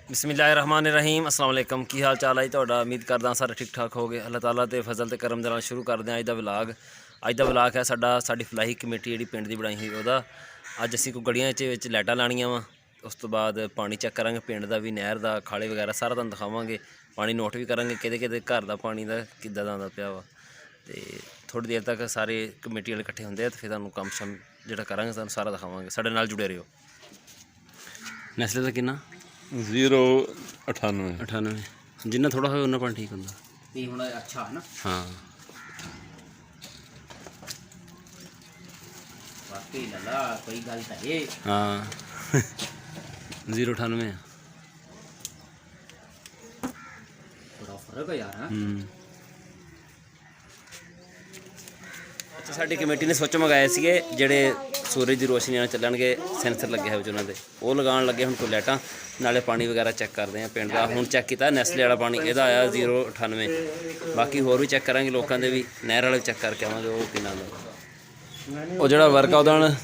बिस्मिल्लाहिर्रहमानिर्रहीम अस्सलाम वालेकुम की हाल चाल है तुहाडा। उम्मीद करदा सारे ठीक ठाक हो गए। अल्लाह ताला ते फजल ते करम दे नाल शुरू करदे हैं अज दा व्लॉग। अज दा व्लॉग है साडी फलाही कमेटी जिहड़ी पिंड दी बनाई ही ओहदा। अज असीं कोई गड़ियां च लाइटां लाणियां वा, उस तो बाद पानी चैक करांगे पिंड दा भी, नहर दा, खाले वगैरह सारा तुहानूं दिखावांगे। पानी नोट भी करांगे किहदे घर दा पानी दा किद्दां दा आंदा पिया वा। ते थोड़ी देर तक सारे कमेटी वाले इकट्ठे हुंदे आ ते फिर तुहानूं कम्म शम जिहड़ा करांगे तुहानूं सारा दिखावांगे। साडे नाल जुड़े रहियो। नैसले दा किन्ना 098 जिन्ना थोड़ा हो उन्ना पानी ठीक होंदा। ये हुण अच्छा है ना। हाँ वाकई लला कोई गल तो है। हाँ 098 थोड़ा फर्क है यार। अच्छा साडी कमेटी ने सोच मंगाए सीगे ਜਿਹੜੇ सूरज की रोशनी ਨਾਲ ਚੱਲਣਗੇ। ਸੈਂਸਰ ਲੱਗੇ ਹੋਏ ਉਹਨਾਂ ਦੇ, ਉਹ ਲਗਾਉਣ ਲੱਗੇ। ਹੁਣ ਕੋਈ ਲਾਈਟਾਂ ਨਾਲੇ ਪਾਣੀ ਵਗੈਰਾ ਚੈੱਕ ਕਰਦੇ ਆ ਪਿੰਡ ਦਾ। ਹੁਣ ਚੈੱਕ ਕੀਤਾ ਨੈਸਲੇ ਵਾਲਾ ਪਾਣੀ, ਇਹਦਾ ਆਇਆ 098। ਬਾਕੀ ਹੋਰ ਵੀ ਚੈੱਕ ਕਰਾਂਗੇ, ਲੋਕਾਂ ਦੇ ਵੀ, ਨਹਿਰ ਵਾਲੇ ਚੈੱਕ ਕਰਕੇ ਆਵਾਂਗੇ ਉਹ ਕਿੰਨਾ ਦਾ। ਉਹ ਜਿਹੜਾ ਵਰਕ ਆ ਉਹਦਾ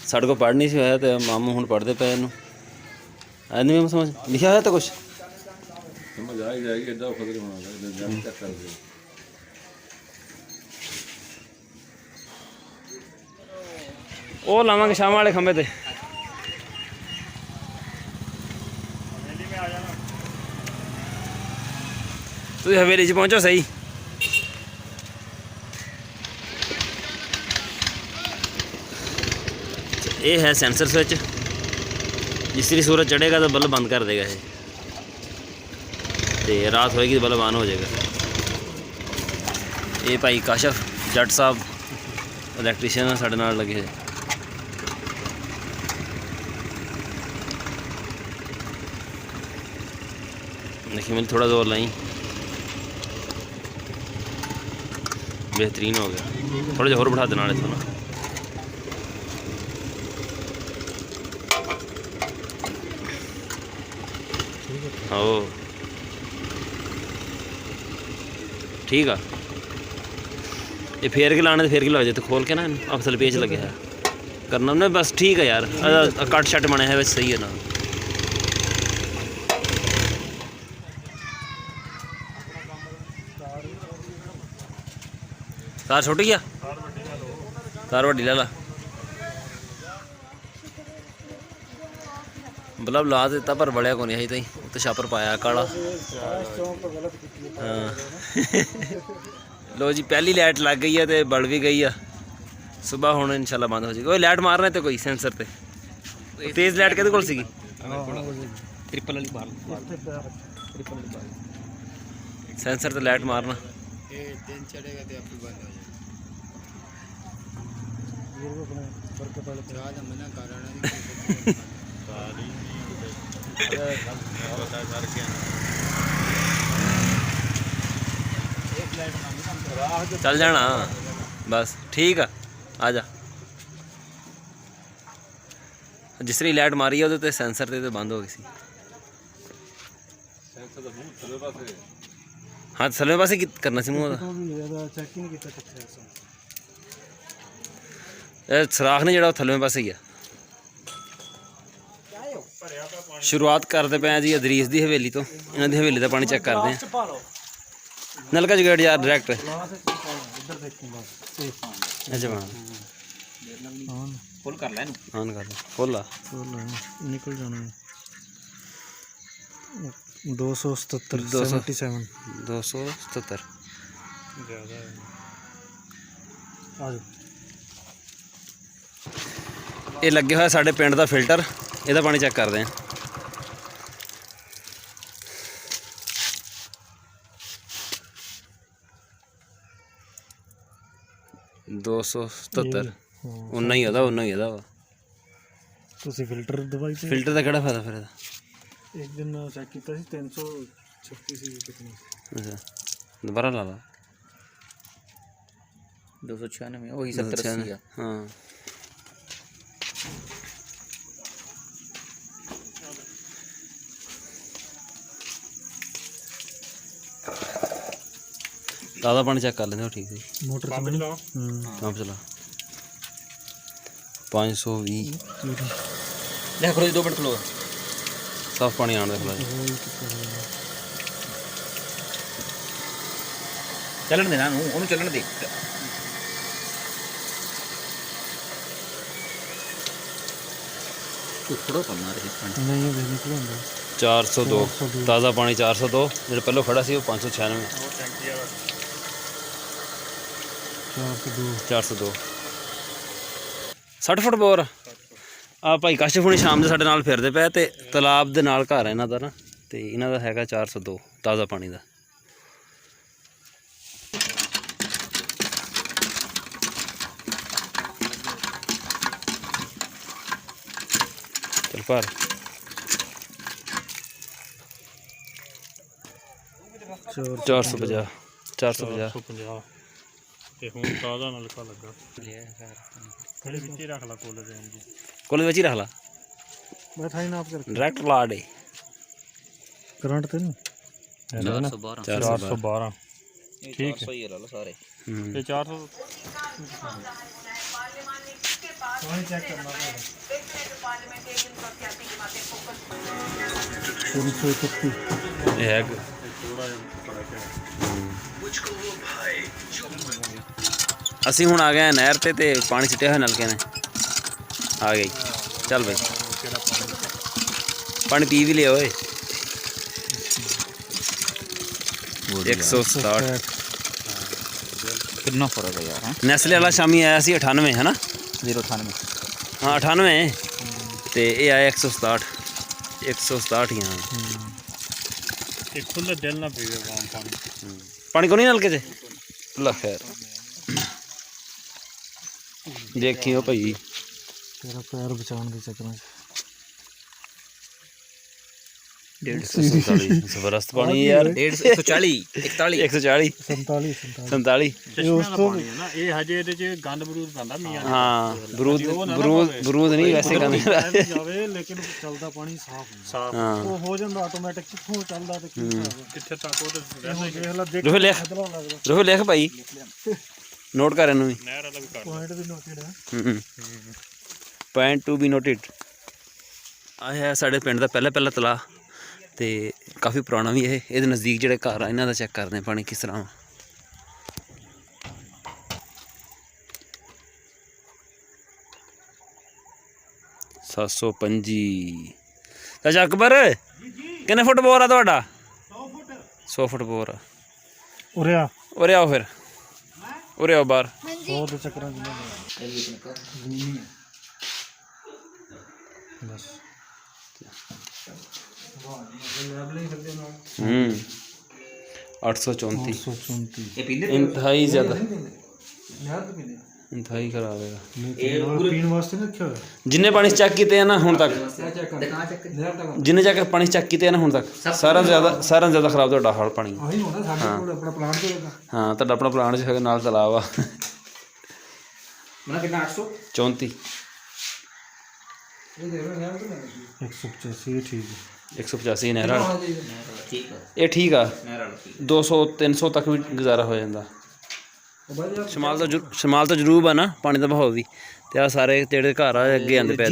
ਸਾਡੇ ਕੋਲ ਪੜ੍ਹ ਨਹੀਂ ਸੀ ਹੋਇਆ ਤੇ ਮਾਮੂ ਹੁਣ ਪੜ੍ਹਦੇ ਪਏ ਇਹਨੂੰ। ਐਨੀ ਵੀ ਸਮਝ ਲਿਖਿਆ ਹੋਇਆ ਤਾਂ ਕੁਛ समझ आ ही जाएगी। एडा खुद होना चेक कर दे। ਉਹ ਲਾਵਾਂਗੇ ਸ਼ਾਮ ਵਾਲੇ ਖੰਭੇ ਤੇ। ਤੁਸੀਂ ਹਵੇਲੀ 'ਚ ਪਹੁੰਚੋ ਸਹੀ। ਇਹ ਹੈ ਸੈਂਸਰ स्विच। जिस तरह सूरज चढ़ेगा तो बल्ब बंद कर देगा ये, तो रात होएगी तो बल्ब ऑन हो जाएगा। ये भाई काशफ जट साहब इलैक्ट्रीशियन साढ़े नाल लगे। देखिए मैंने थोड़ा जोर लाई, बेहतरीन हो गया। थोड़ा जिहा होर बढ़ा देना इत्थों ना। ओ ठीक है। ये फेर के लाने तो फेर के लग जाए तो खोल के ना अफसल पेच लगे है करना ना बस। ठीक है यार, कट शट बने है वैसे सही है ना। तार छुट गया, तार वड्डी ला ला। बल्ब ला दिता पर बलिया को नहीं अजे ताईं। उत्ते छापर पाया काला। हाँ लो जी पहली लाइट लग गई है तो बल भी गई है। सुबह हुण इंशाल्लाह बंद हो जाएगी। कोई लाइट मारना तो कोई सेंसर ते तेज़ लाइट किहदे कोल सीगी? ट्रिपल वाली बाल सेंसर ते लाइट मारना। ये दिन चढ़ेगा तो आपकी बंद हो जाएगी। चल जाना बस ठीक है। आ जा। जिस तरह लाइट मारी है वो सेंसर ते बंद हो गई सी। हाँ थल्ले पासे करना सी मूँह सराख ने जो थल्ले पासे ही है। शुरुआत करते पे जी अदरीस की हवेली तो। इन्हों की हवेली का पानी चेक करते हैं। नलका जगेट यार डायरैक्ट फुल कर ले। ऑन कर फुल निकल जाना। 277 ये लगे हुआ साढ़े पिंड का फिल्टर। ਇਹਦਾ पानी चेक करते हैं। दो सौ 77 उन्ना ही होता वा। फिल्टर दवाई फिल्टर का किहड़ा फायदा फिर? एक दिन चेक किया 336 सी कितनी। अच्छा दोबारा ला ला। 296 वही 70-80 है। हाँ ताज़ा पानी चेक कर लेंगे ठीक है। मोटर पंप चला 520 ले करो 2 मिनट खलो। ਸਾਫ਼ ਪਾਣੀ ਆਉਣ ਦੇ ਖਲਾ ਚੱਲਣ ਦੇ ਨਾ ਉਹਨੂੰ ਚੱਲਣ ਦੇ। ਥੋੜਾ ਕਰਨਾ ਰਹੇ ਪਾਣੀ ਨਹੀਂ ਇਹ ਨਿਕਲ ਹੁੰਦਾ 402 ਤਾਜ਼ਾ ਪਾਣੀ 402 ਜਿਹੜਾ ਪਹਿਲਾਂ ਖੜਾ ਸੀ ਉਹ 596 402 60 ਫੁੱਟ ਬੋਰ ਆ ਭਾਈ ਕਾਸ਼ਿਫ ਹੁਣੀ ਸ਼ਾਮ ਦੇ ਸਾਡੇ ਨਾਲ ਫਿਰਦੇ ਪਏ ਤੇ ਤਲਾਬ ਦੇ ਨਾਲ ਘਰ ਹੈ ਇਹਨਾਂ ਦਾ ਨਾ ਤੇ ਇਹਨਾਂ ਦਾ ਹੈਗਾ 402 ਤਾਜ਼ਾ ਪਾਣੀ ਦਾ। ਚਲ ਪਰ 450 450 ਤੇ ਹੁਣ ਤਾਜ਼ਾ ਨਲਕਾ ਲੱਗਾ ਥੋੜੇ ਵਿੱਚ ਹੀ ਰੱਖ ਲਾ ਕੋਲ ਦੇ ਜੀ ਕੋਲੇ ਵਿੱਚ ਹੀ ਰੱਖ ਲਾ ਮੈਂ ਥਾਈ ਨਾਪ ਕਰ ਡਾਇਰੈਕਟ ਲਾ ਦੇ ਕਰੰਟ ਤੇ ਨਹੀਂ 412 ਠੀਕ ਹੈ ਸਹੀ ਲਾ ਸਾਰੇ ਤੇ 400 ਪਾਣੀ ਚੈੱਕ ਕਰਨਾ ਇਹ ਹੈ ਅਸੀਂ ਹੁਣ ਆ ਗਏ ਹਾਂ ਨਹਿਰ ਤੇ ਪਾਣੀ ਛਿੱਟਿਆ ਹੋਇਆ ਨਲਕੇ ਨੇ ਆ ਗਈ ਚੱਲ ਬਈ ਪਾਣੀ ਪੀ ਵੀ ਲਿਆ ਓਏ 167 ਕਿੰਨਾ ਫਰਕ ਹੈ ਯਾਰ। ਨੈਸਲੇ ਵਾਲਾ ਸ਼ਾਮੀ ਆਇਆ ਸੀ 98 ਹੈ ਨਾ 098 ਹਾਂ 98 ਤੇ ਇਹ ਆਇਆ 167 167 ਹੀ ਹਾਂ ਇਹ ਖੁੱਲੇ ਦਿਲ ਨਾ ਪੀਵੇ ਪਾਣੀ ਪਾਣੀ ਕੋ ਨਹੀਂ ਨਲਕੇ 'ਚ ਲਾ ਖੈਰ ਦੇਖਿਓ ਭਾਈ ਤੇਰਾ ਪੈਰ ਬਚਾਉਣ ਦੇ ਚੱਕਰਾਂ 'ਚ 147 ਜ਼ਬਰਦਸਤ ਪਾਣੀ ਯਾਰ 140 41 140 47 47 ਉਸ ਤੋਂ ਨਾ ਇਹ ਹਜੇ ਇਹਦੇ 'ਚ ਗੰਦ ਬਰੂਦ ਪੈਂਦਾ ਮੀਆਂ ਹਾਂ ਬਰੂਦ ਨਹੀਂ ਵੈਸੇ ਗੰਦ ਜਾਵੇ ਲੇਕਿਨ ਚੱਲਦਾ ਪਾਣੀ ਸਾਫ਼ ਹਾਂ ਉਹ ਹੋ ਜਾਂਦਾ ਆਟੋਮੈਟਿਕ ਕਿੱਥੋਂ ਚੱਲਦਾ ਤੇ ਕਿੱਥੇ ਤੱਕ ਉਹ ਦੇਖ ਲਾ ਦੇਖ ਰੋਹਿਤ ਲਿਖ ਰੋਹਿਤ ਲਿਖ ਭਾਈ ਨੋਟ ਕਰ ਇਹਨੂੰ ਵੀ ਨਹਿਰ ਵਾਲਾ ਵੀ ਕਰ ਪੁਆਇੰਟ ਵੀ ਨੋਟਡ ਹੈ ਪੁਆਇੰਟ ਟੂ ਬੀ ਨੋਟਡ ਆ ਹੈ ਸਾਡੇ ਪਿੰਡ ਦਾ ਪਹਿਲਾ ਤਲਾਅ ਤੇ ਕਾਫੀ ਪੁਰਾਣਾ ਵੀ ਇਹ ਇਹਦੇ ਨਜ਼ਦੀਕ ਜਿਹੜੇ ਘਰ ਆ ਇਹਨਾਂ ਦਾ ਚੈੱਕ ਕਰਦੇ ਆ ਪਾਣੀ ਕਿਸ ਤਰ੍ਹਾਂ 725 ਚਾਚਾ ਅਕਬਰ ਕਿੰਨੇ ਫੁੱਟ ਬੋਰ ਆ ਤੁਹਾਡਾ 100 ਫੁੱਟ ਬੋਰ ਆ ਉਰੇ ਆਓ ਫਿਰ ਉਰੇ ਆਓ ਬਾਹਰ 100 ਦੇ ਚੱਕਰਾਂ 'ਚ ਬਸ 834 134 ਇਹ ਪੀਂਦੇ ਇੰਤਹਾਈ ਜ਼ਿਆਦਾ ਨਹਿਰ ਤੇ ਪੀਨੇ ਇੰਤਹਾਈ ਖਰਾਬ ਹੈਗਾ ਇਹ ਪੀਣ ਵਾਸਤੇ ਨਹੀਂ ਰੱਖਿਆ ਹੋਇਆ ਜਿੰਨੇ ਪਾਣੀ ਚੈੱਕ ਕੀਤੇ ਆ ਨਾ ਹੁਣ ਤੱਕ ਜਿੰਨੇ ਜਾ ਕੇ ਪਾਣੀ ਚੈੱਕ ਕੀਤੇ ਆ ਨਾ ਹੁਣ ਤੱਕ ਸਾਰਾ ਜ਼ਿਆਦਾ ਖਰਾਬ ਤੁਹਾਡਾ ਹਾਲ ਪਾਣੀ ਆਹੀ ਹੋਣਾ ਸਾਡੇ ਕੋਲ ਆਪਣਾ ਪਲਾਂਟ ਤੇ ਲੱਗਾ ਹਾਂ ਤੁਹਾਡਾ ਆਪਣਾ ਪਲਾਂਟ 'ਚ ਹੈਗਾ ਨਾਲ ਤਲਾਬ ਆ ਮਨਾ ਕਿੰਨਾ 800 34 ਇਹ ਦੇ ਰਹੇ ਯਾਰ 185 ਇਹ ਠੀਕ ਹੈ 185 ਨਹਿਰ ਵਾਲਾ ਠੀਕ ਹੈ ਇਹ ਠੀਕ ਆ ਨਹਿਰ ਵਾਲਾ ਠੀਕ 200 300 ਤੱਕ ਵੀ ਗੁਜ਼ਾਰਾ ਹੋ ਜਾਂਦਾ ਸ਼ਮਾਲ ਤਾਂ ਜ਼ਰੂਰ ਆ ਨਾ ਪਾਣੀ ਦਾ ਬਹਾਅ ਵੀ ਤੇ ਆ ਸਾਰੇ ਜਿਹੜੇ ਘਰ ਆ ਅੱਗੇ ਆਂਦੇ ਪਏ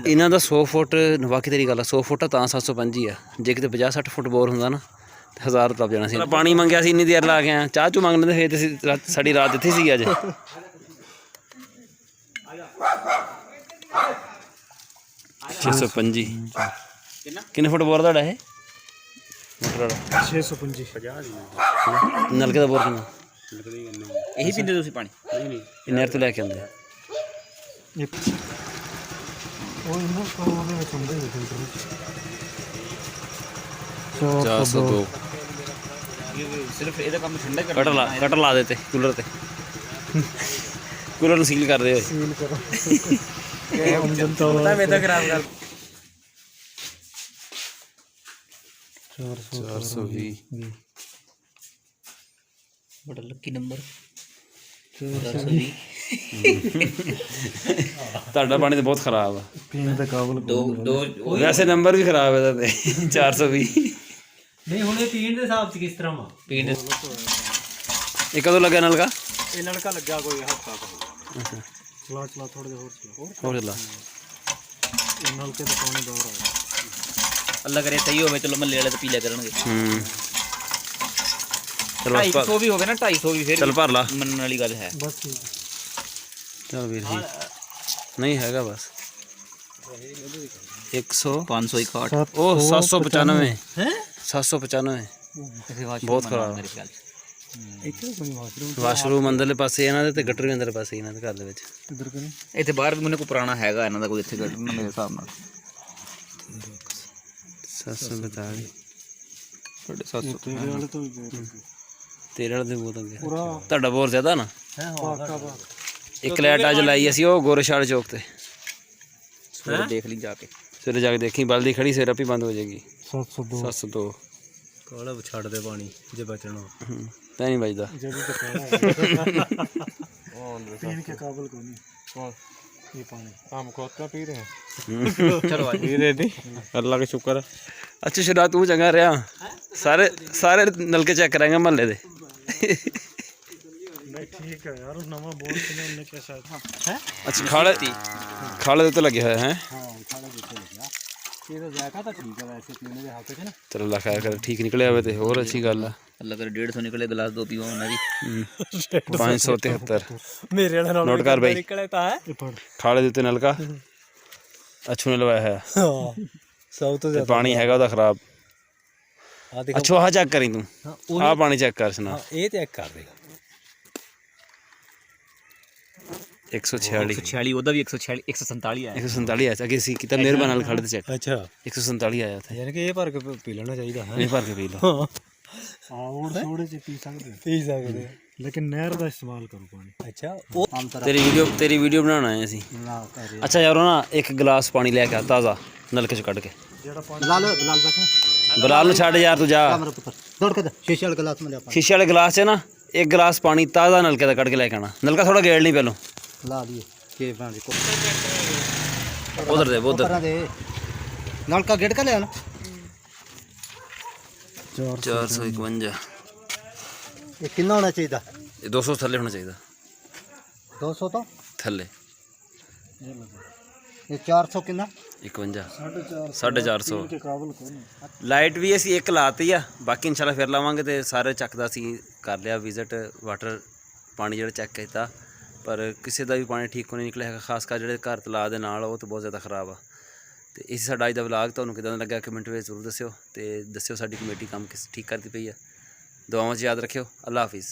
ਇਹਨਾਂ ਦਾ 100 ਫੁੱਟ ਬਾਕੀ ਤੇਰੀ ਗੱਲ ਆ 100 ਫੁੱਟ ਤਾਂ 725 ਆ ਜੇ ਕਿਤੇ 50-60 ਫੁੱਟ ਬੋਰ ਹੁੰਦਾ ਨਾ ਤੇ 1000 ਲੱਭ ਜਾਣਾ ਸੀ ਪਾਣੀ ਮੰਗਿਆ ਸੀ ਇੰਨੀ ਦੇਰ ਲਾ ਕੇ ਆ ਚਾਹ ਚੂ ਮੰਗ ਲੈਂਦੇ ਫੇਰ ਤੇ ਸਾਡੀ ਰਾਤ ਇੱਥੇ ਸੀ ਅੱਜ 625 ਕਿੰਨੇ ਫੁੱਟ ਬੋਰ ਤੁਹਾਡਾ ਇਹ ਮੋਟਰ ਵਾਲਾ 650 ਨਲਕੇ ਦਾ ਬੋਰ ਕਿੰਨਾ ਇਹੀ ਪੀਂਦੇ ਤੁਸੀਂ ਪਾਣੀ ਇਹ ਨਹਿਰ ਤੋਂ ਲੈ ਕੇ ਆਉਂਦੇ ਆ ਉਹ ਇਹਨਾਂ ਕੋਲ ਦੇ ਵਿੱਚ ਹੁੰਦੇ ਨੇ ਫਿਲਟਰ ਵਿੱਚ 402 ਸਿਰਫ ਇਹਦਾ ਕੰਮ ਠੰਡਾ ਕਰਨਾ ਕਟਰ ਲਾ ਦੇ ਤੇ ਕੂਲਰ ਤੇ ਕੂਲਰ ਨੂੰ ਸੀਲ ਕਰ ਦੇ ਓਏ ਸੀਲ ਕਰੋ ਇਹ ਅੰਦਰ ਤੋਂ ਮੈਂ ਤਾਂ ਖਰਾਬ ਕਰ 420 ਬੜਾ ਲੱਕੀ ਨੰਬਰ 420 ਤੁਹਾਡਾ ਪਾਣੀ ਤਾਂ ਬਹੁਤ ਖਰਾਬ ਆ ਪੀਣ ਦੇ ਕਾਬਲ ਦੋ ਵੈਸੇ ਨੰਬਰ ਵੀ ਖਰਾਬ ਹੈ ਇਹਦਾ ਤੇ 420 ਨਹੀਂ ਹੁਣ ਇਹ ਪੀਣ ਦੇ ਹਿਸਾਬ 'ਚ ਕਿਸ ਤਰ੍ਹਾਂ ਵਾ ਪੀਣ ਇਹ ਕਦੋਂ ਲੱਗਿਆ ਨਲਕਾ ਇਹ ਨਲਕਾ ਲੱਗਿਆ ਕੋਈ ਹਫ਼ਤਾ ਚਲਾ ਥੋੜੇ ਜਿਹਾ ਹੋਰ ਚਲਾ ਹੋਰ ਚੱਲਾ ਇਹ ਨਲਕੇ ਦਾ ਪਾਣੀ ਦੌਰ ਆਇਆ ਅੱਲਾ ਕਰੇ ਸਹੀ ਹੋਵੇ, ਚਲੋ ਮੱਲੇ ਵਾਲੇ ਤਾਂ ਪੀ ਲਿਆ ਕਰਨਗੇ। ਚਲ ਬਸ 250 ਵੀ ਹੋਵੇ ਨਾ, 250 ਵੀ ਫਿਰ ਚੱਲ ਭਰ ਲਾ। ਮੰਨਣ ਵਾਲੀ ਗੱਲ ਹੈ। ਬਸ ਠੀਕ ਚਲ ਵੀਰ ਜੀ ਨਹੀਂ ਹੈਗਾ ਬਸ 100 561 ਉਹ 795 ਹੈ 795 ਬਹੁਤ ਖਰਾਬ। ਮੇਰੇ ਖਿਆਲ ਵਾਸ਼ਰੂਮ ਅੰਦਰਲੇ ਪਾਸੇ ਇਹਨਾਂ ਦੇ ਤੇ ਗਟਰ ਵੀ ਅੰਦਰਲੇ ਪਾਸੇ ਇਹਨਾਂ ਦੇ ਘਰ ਦੇ ਵਿੱਚ। ਇਧਰ ਕਰੀ ਇੱਥੇ ਬਾਹਰ ਵੀ ਮੈਨੂੰ ਕੋਈ ਪੁਰਾਣਾ ਹੈਗਾ ਇਹਨਾਂ ਦਾ ਕੋਈ ਇੱਥੇ ਕੱਢਣ ਮੇਰੇ ਹਿਸਾਬ ਨਾਲ 742 750 ਤੇਰੇ ਵਾਲੇ ਤੋਂ ਵੀ ਤੇਰੇ ਵਾਲੇ ਦੇ ਬਹੁਤ ਅੱਗੇ ਪੂਰਾ ਤੁਹਾਡਾ ਬੋਰ ਜ਼ਿਆਦਾ ਨਾ। ਪਾਕਾ ਵਾ। ਇੱਕ ਲਾਈਟ ਅੱਜ ਲਾਈ ਅਸੀਂ ਉਹ ਗੋਰੇਸ਼ਾਲ ਚੌਕ ਤੇ, ਸਵੇਰੇ ਦੇਖ ਲਈ ਜਾ ਕੇ। ਸਵੇਰੇ ਜਾ ਕੇ ਦੇਖੀ ਬਲਦੀ ਖੜੀ ਸਵੇਰ ਆਪੀ ਬੰਦ ਹੋ ਜਾਏਗੀ। 702 702 ਕਾਲਾ ਛੱਡ ਦੇ ਪਾਣੀ ਜੇ ਬਚਣਾ ਤਾਂ ਨਹੀਂ ਵੱਜਦਾ। जब तक पीने के काबिल को नहीं कौन ये पानी हम खुद का पी रहे हैं। ਚਲੋ ਆ पी रहे थे अल्लाह का शुक्र है। ਅੱਛਾ ਸ਼ੁਰਾ ਤੂੰ ਚੰਗਾ ਰਿਹਾ। ਸਾਰੇ ਨਲਕੇ ਚੈੱਕ ਕਰਾਂਗੇ ਮਹੱਲੇ ਦੇ। नहीं ठीक है यार, नवा बोर्ड से उन्होंने कैसा है ਅੱਛਾ ਖਾਲੇ ਦੇ ਉੱਤੇ ਲੱਗਿਆ ਹੋਇਆ ਹੈ। हां खाना देते लग गया ये तो जाएगा तो ठीक है, वैसे पीने के हाथ से ना ਚਲੋ ਅੱਲਾ ਖੈਰ ਕਰੇ, ਠੀਕ ਨਿਕਲਿਆ ਹੋਵੇ ਤੇ ਹੋਰ ਅੱਛੀ ਗੱਲ ਆ। ਅੱਲਾ ਕਰੇ 150 ਨਿਕਲੇ ਗਲਾਸ ਦੋ ਪੀਓ ਉਹਨਾਂ ਦੀ। 573 मेरे वाला नाम नोट कर भाई। निकले ता है ਖਾਲੇ ਦੇ ਉੱਤੇ ਨਲਕਾ ਅੱਛੂ ਨੇ ਲਵਾਇਆ ਹੈ हां सब तो ਤੇ ਪਾਣੀ ਹੈਗਾ ਉਹਦਾ ਖਰਾਬ। आ देखो ਅੱਛਾ ਆਹ ਚੈੱਕ ਕਰੀ ਤੂੰ, ਆਹ ਪਾਣੀ ਚੈੱਕ ਕਰ ਸੁਣਾ। ये चेक कर देगा 146 146 ਉਹਦਾ ਵੀ 146 147 ਆਇਆ। 147 ਆਇਆ ਅੱਗੇ ਸੀ ਕਿਤਾ ਮਿਹਰਬਾਨ ਨਾਲ ਖੜੇ ਤੇ ਚੈੱਕ। अच्छा 147 ਆਇਆ ਉੱਥੇ। यानी कि ये भर के पी लेना चाहिए है। ਇਹ ਭਰ ਕੇ ਪੀ ਲਓ। हाँ और थोड़े से पी सकते लेकिन नहर का इस्तेमाल करो पानी। अच्छा वो हम ਤੇਰੀ ਵੀਡੀਓ ਬਣਾਉਣ ਆਏ ਅਸੀਂ। ना करे ਅੱਛਾ ਯਾਰ ਉਹ ਨਾ ਇੱਕ ਗਲਾਸ ਪਾਣੀ ਲੈ ਕੇ ਆ ਤਾਜ਼ਾ ਨਲਕੇ ਚ ਕੱਢ ਕੇ। जेड़ा पानी बिलाल बैठा ਬਲਾਲ ਨੂੰ ਛੱਡ ਯਾਰ ਤੂੰ ਜਾ। मेरे पुत्र दौड़ के शीशे वाले गिलास में ले पा ਸ਼ੀਸ਼ੇ ਵਾਲੇ ਗਲਾਸ 'ਚ ਨਾ ਇੱਕ ਗਲਾਸ ਪਾਣੀ ਤਾਜ਼ਾ ਨਲਕੇ ਦਾ ਕੱਢ ਕੇ ਲੈ ਕੇ ਆਣਾ। ਨਲਕਾ ਥੋੜਾ ਗੇੜ ਨਹੀਂ ਪਹਿਲੋਂ। ला लिए के बना को ਉਧਰ ਦੇ ਉਧਰ करा दे नल का गेट का ले आना 451 ये कितना होना चाहिए था ਇਹ 200 ਥੱਲੇ ਹੋਣਾ ਚਾਹੀਦਾ 200 तो ਥੱਲੇ। ये 400 कितना 51 450 के काबिल को नहीं। ਲਾਈਟ ਵੀ ਅਸੀਂ ਇੱਕ ਲਾਤੀ ਆ, ਬਾਕੀ ਇਨਸ਼ਾਅੱਲਾ ਫਿਰ ਲਾਵਾਂਗੇ। ਤੇ ਸਾਰੇ ਚੱਕਦਾ ਸੀ ਕਰ ਲਿਆ ਵਿਜ਼ਿਟ ਵਾਟਰ ਪਾਣੀ ਜਿਹੜਾ ਚੈੱਕ ਕੀਤਾ, ਪਰ ਕਿਸੇ ਦਾ ਵੀ ਪਾਣੀ ਠੀਕ ਨਹੀਂ ਨਿਕਲਿਆ ਹੈਗਾ। ਖਾਸ ਕਰ ਜਿਹੜੇ ਘਰ ਤਲਾਅ ਦੇ ਨਾਲ ਉਹ ਤਾਂ ਬਹੁਤ ਜ਼ਿਆਦਾ ਖਰਾਬ ਆ। ਤੇ ਇਸ ਸਾਡਾ ਅੱਜ ਦਾ ਵਲਾਗ ਤੁਹਾਨੂੰ ਕਿਦਾਂ ਦਾ ਲੱਗਾ ਕਮੈਂਟ ਵਿੱਚ ਜ਼ਰੂਰ ਦੱਸਿਓ, ਤੇ ਦੱਸਿਓ ਸਾਡੀ ਕਮੇਟੀ ਕੰਮ ਕਿਸ ਠੀਕ ਕਰਦੀ ਪਈ ਆ। ਦੁਆਵਾਂ 'ਚ ਯਾਦ ਰੱਖਿਓ। ਅੱਲਾ ਹਾਫਿਜ਼।